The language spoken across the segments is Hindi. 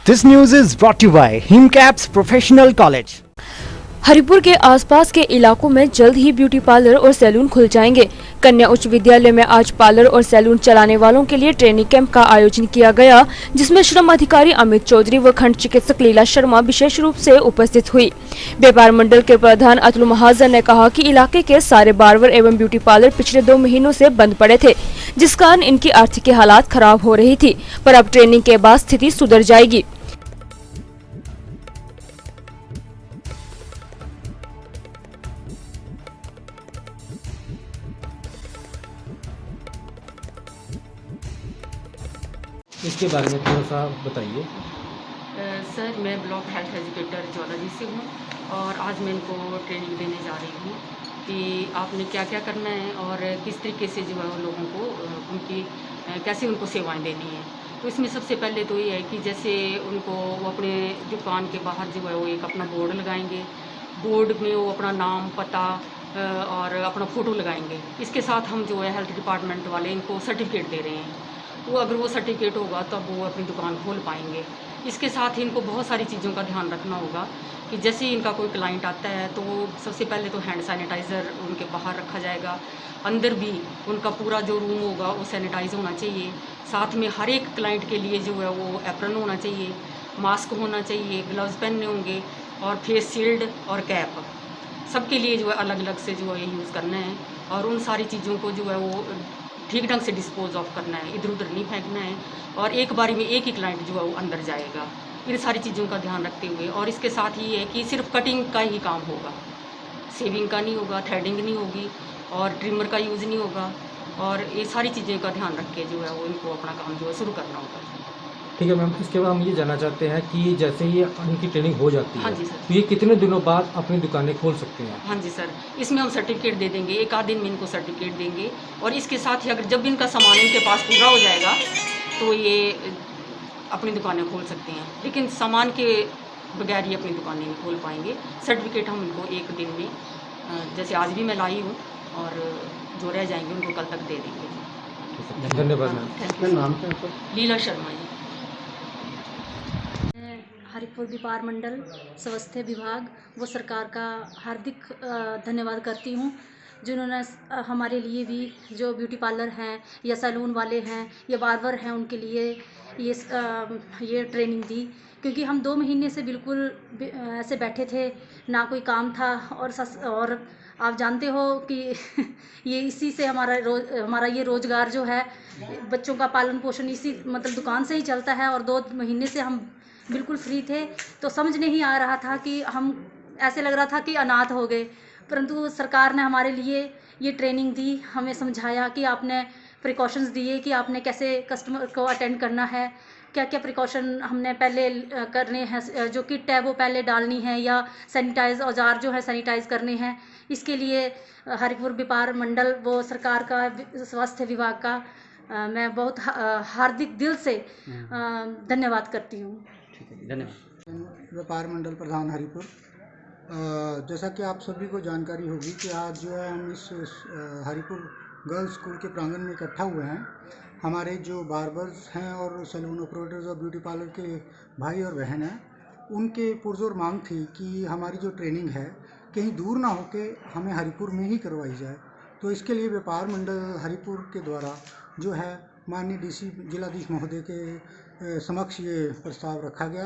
This news is brought to you by Himcaps Professional College. Haripur के आसपास के इलाकों में जल्द ही ब्यूटी पार्लर और सैलून खुल जाएंगे। कन्या उच्च विद्यालय में आज पार्लर और सैलून चलाने वालों के लिए ट्रेनिंग कैंप का आयोजन किया गया, जिसमें श्रम अधिकारी अमित चौधरी व खंड चिकित्सक लीला शर्मा विशेष रूप से उपस्थित हुई। व्यापार मंडल के प्रधान अतुल महाजन ने कहा कि इलाके के सारे बार्बर एवं ब्यूटी पार्लर पिछले 2 महीनों से बंद पड़े थे, जिस कारण इनकी आर्थिक हालात खराब हो रही थी, पर अब ट्रेनिंग के बाद स्थिति सुधर जाएगी। इसके बारे में थोड़ा सा बताइए। सर, मैं ब्लॉक हेल्थ एजुकेटर ज्वालाजी से हूँ और आज मैं इनको ट्रेनिंग देने जा रही हूँ कि आपने क्या क्या करना है और किस तरीके से जो है उन लोगों को उनकी कैसे उनको सेवाएं देनी है। तो इसमें सबसे पहले तो ये है कि जैसे उनको वो अपने दुकान के बाहर जो है वो एक अपना बोर्ड लगाएंगे। बोर्ड में वो अपना नाम, पता और अपना फ़ोटो लगाएंगे। इसके साथ हम जो है हेल्थ डिपार्टमेंट वाले इनको सर्टिफिकेट दे रहे हैं। वो अगर वो सर्टिफिकेट होगा तब वो अपनी दुकान खोल पाएंगे। इसके साथ ही इनको बहुत सारी चीज़ों का ध्यान रखना होगा कि जैसे ही इनका कोई क्लाइंट आता है तो वो सबसे पहले तो हैंड सैनिटाइज़र उनके बाहर रखा जाएगा। अंदर भी उनका पूरा जो रूम होगा वो सैनिटाइज होना चाहिए। साथ में हर एक क्लाइंट के लिए जो है वो एप्रन होना चाहिए, मास्क होना चाहिए, ग्लव्स पहनने होंगे और फेस शील्ड और कैप सबके लिए जो है अलग अलग से जो है यूज़ करना है। और उन सारी चीज़ों को जो है वो ठीक ढंग से डिस्पोज ऑफ करना है, इधर उधर नहीं फेंकना है और एक बारी में एक ही क्लाइंट जो है वो अंदर जाएगा। इन सारी चीज़ों का ध्यान रखते हुए और इसके साथ ही है कि सिर्फ कटिंग का ही काम होगा, सेविंग का नहीं होगा, थ्रेडिंग नहीं होगी और ट्रिमर का यूज़ नहीं होगा। और ये सारी चीज़ें का ध्यान रख के जो है वो इनको अपना काम जो है शुरू करना होगा। ठीक है मैम, इसके बाद हम ये जानना चाहते हैं कि जैसे ये इनकी ट्रेनिंग हो जाती हाँ है जी सर। तो ये कितने दिनों बाद अपनी दुकानें खोल सकते हैं? हाँ जी सर, इसमें हम सर्टिफिकेट दे देंगे, 1 आध दिन में इनको सर्टिफिकेट देंगे और इसके साथ ही अगर जब इनका सामान इनके पास पूरा हो जाएगा तो ये अपनी दुकानें खोल सकते हैं। लेकिन सामान के बगैर ही अपनी दुकानें नहीं खोल पाएंगे। सर्टिफिकेट हम इनको 1 दिन में जैसे आज भी मैं लाई हूँ और जो रह जाएंगे उनको कल तक दे देंगे। धन्यवाद मैम। Thank you. नाम क्या? लीला शर्मा जी। हरिपुर व्यापार मंडल स्वास्थ्य विभाग वो सरकार का हार्दिक धन्यवाद करती हूँ, जिन्होंने हमारे लिए भी जो ब्यूटी पार्लर हैं या सैलून वाले हैं या बार्बर हैं उनके लिए ये ट्रेनिंग दी, क्योंकि हम 2 महीने से बिल्कुल ऐसे बैठे थे, ना कोई काम था और आप जानते हो कि ये इसी से हमारा ये रोज़गार जो है, बच्चों का पालन पोषण इसी मतलब दुकान से ही चलता है। और 2 महीने से हम बिल्कुल फ्री थे, तो समझ नहीं आ रहा था कि हम ऐसे लग रहा था कि अनाथ हो गए, परंतु सरकार ने हमारे लिए ये ट्रेनिंग दी, हमें समझाया कि आपने प्रिकॉशंस दिए कि आपने कैसे कस्टमर को अटेंड करना है, क्या क्या प्रिकॉशन हमने पहले करने हैं, जो किट है वो पहले डालनी है या सैनिटाइज औजार जो है सैनिटाइज करने हैं। इसके लिए हरिपुर व्यापार मंडल वो सरकार का स्वास्थ्य विभाग का मैं बहुत हार्दिक दिल से धन्यवाद करती हूँ। धन्यवाद। व्यापार मंडल प्रधान हरिपुर। जैसा कि आप सभी को जानकारी होगी कि आज जो है हम इस हरिपुर गर्ल्स स्कूल के प्रांगण में इकट्ठा हुए हैं। हमारे जो बार्बर्स हैं और सैलून ऑपरेटर्स और ब्यूटी पार्लर के भाई और बहन हैं, उनके पुरजोर मांग थी कि हमारी जो ट्रेनिंग है कहीं दूर ना होके हमें हरिपुर में ही करवाई जाए। तो इसके लिए व्यापार मंडल हरिपुर के द्वारा जो है माननीय डीसी जिलाधीश महोदय के समक्ष ये प्रस्ताव रखा गया,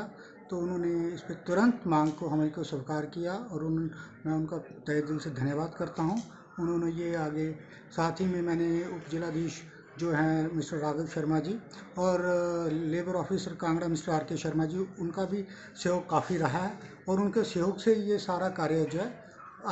तो उन्होंने इस पर तुरंत मांग को हमें को स्वीकार किया और मैं उनका तहे दिल से धन्यवाद करता हूं। उन्होंने ये आगे साथ ही में मैंने उप जिलाधीश जो हैं मिस्टर राघव शर्मा जी और labour officer Kangra mister RK Sharma ji, उनका भी सहयोग काफ़ी रहा है और उनके सहयोग से ये सारा कार्य जो है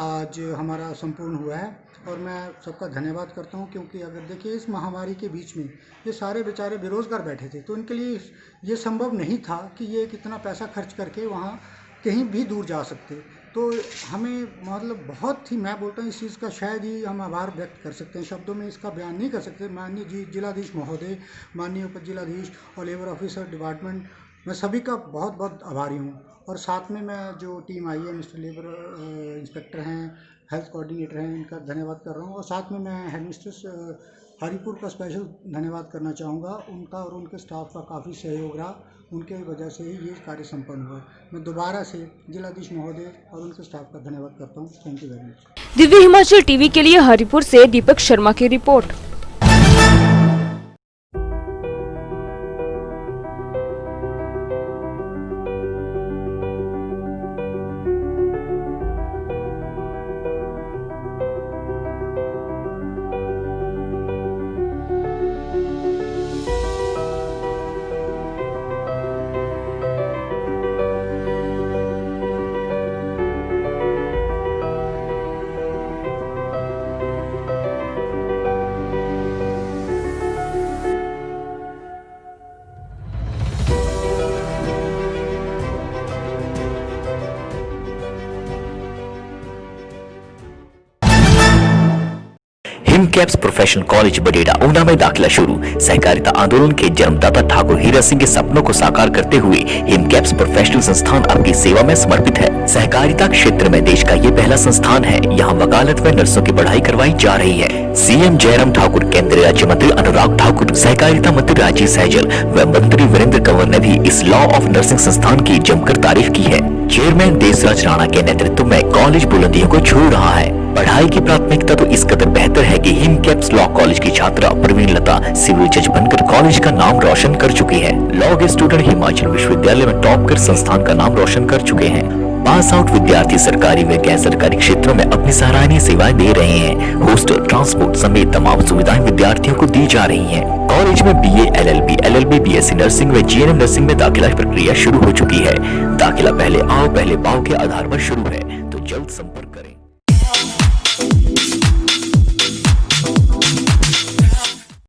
आज हमारा संपूर्ण हुआ है और मैं सबका धन्यवाद करता हूं। क्योंकि अगर देखिए इस महामारी के बीच में ये सारे बेचारे बेरोज़गार बैठे थे, तो इनके लिए ये संभव नहीं था कि ये कितना पैसा खर्च करके वहाँ कहीं भी दूर जा सकते। तो हमें मतलब बहुत ही, मैं बोलता हूँ इस चीज़ का शायद ही हम आभार व्यक्त कर सकते हैं, शब्दों में इसका बयान नहीं कर सकते। माननीय जिलाधीश महोदय, माननीय उप जिलाधीश और लेबर ऑफिसर डिपार्टमेंट, मैं सभी का बहुत बहुत आभारी हूँ। और साथ में मैं जो टीम आई है, मिस्टर लेबर इंस्पेक्टर हैं, हेल्थ कोऑर्डिनेटर हैं, इनका धन्यवाद कर रहा हूँ। और साथ में मैं हेड मिस्ट्रेस हरिपुर का स्पेशल धन्यवाद करना चाहूँगा। उनका और उनके स्टाफ का काफ़ी सहयोग रहा, उनके वजह से ही ये कार्य संपन्न हुआ। मैं दोबारा से जिलाधीश महोदय और उनके स्टाफ का धन्यवाद करता हूँ। Thank you very much. Divya Himachal TV के लिए हरिपुर से दीपक शर्मा की रिपोर्ट। हिमकैप्स प्रोफेशनल कॉलेज बडेड़ा ऊना में दाखिला शुरू। सहकारिता आंदोलन के जन्मदाता ठाकुर हीरा सिंह के सपनों को साकार करते हुए हिमकैप्स प्रोफेशनल संस्थान आपकी सेवा में समर्पित है। सहकारिता क्षेत्र में देश का ये पहला संस्थान है। यहाँ वकालत व नर्सों की पढ़ाई करवाई जा रही है। सीएम जयराम ठाकुर, केंद्रीय राज्य मंत्री अनुराग ठाकुर, सहकारिता मंत्री राजीव सहजल व मंत्री वीरेंद्र कंवर ने भी इस लॉ ऑफ नर्सिंग संस्थान की जमकर तारीफ की है। चेयरमैन देसराज राणा के नेतृत्व में कॉलेज बुलंदियों को छू रहा है। पढ़ाई की प्राथमिकता तो इस कदर बेहतर है कि हिमकैप्स लॉ कॉलेज की छात्रा प्रवीण लता सिविल जज बनकर कॉलेज का नाम रोशन कर चुकी है। लॉ के स्टूडेंट हिमाचल विश्वविद्यालय में टॉप कर संस्थान का नाम रोशन कर चुके हैं। पास आउट विद्यार्थी सरकारी व गैर सरकारी क्षेत्रों में अपनी सराहनीय सेवाएं दे रहे हैं। हॉस्टल, ट्रांसपोर्ट समेत तमाम सुविधाएं विद्यार्थियों को दी जा रही हैं। कॉलेज में BA, LLB, बीएससी नर्सिंग व GNM नर्सिंग में दाखिला प्रक्रिया शुरू हो चुकी है। दाखिला पहले आओ पहले पाओ के आधार पर शुरू है, तो जल्द संपर्क करें।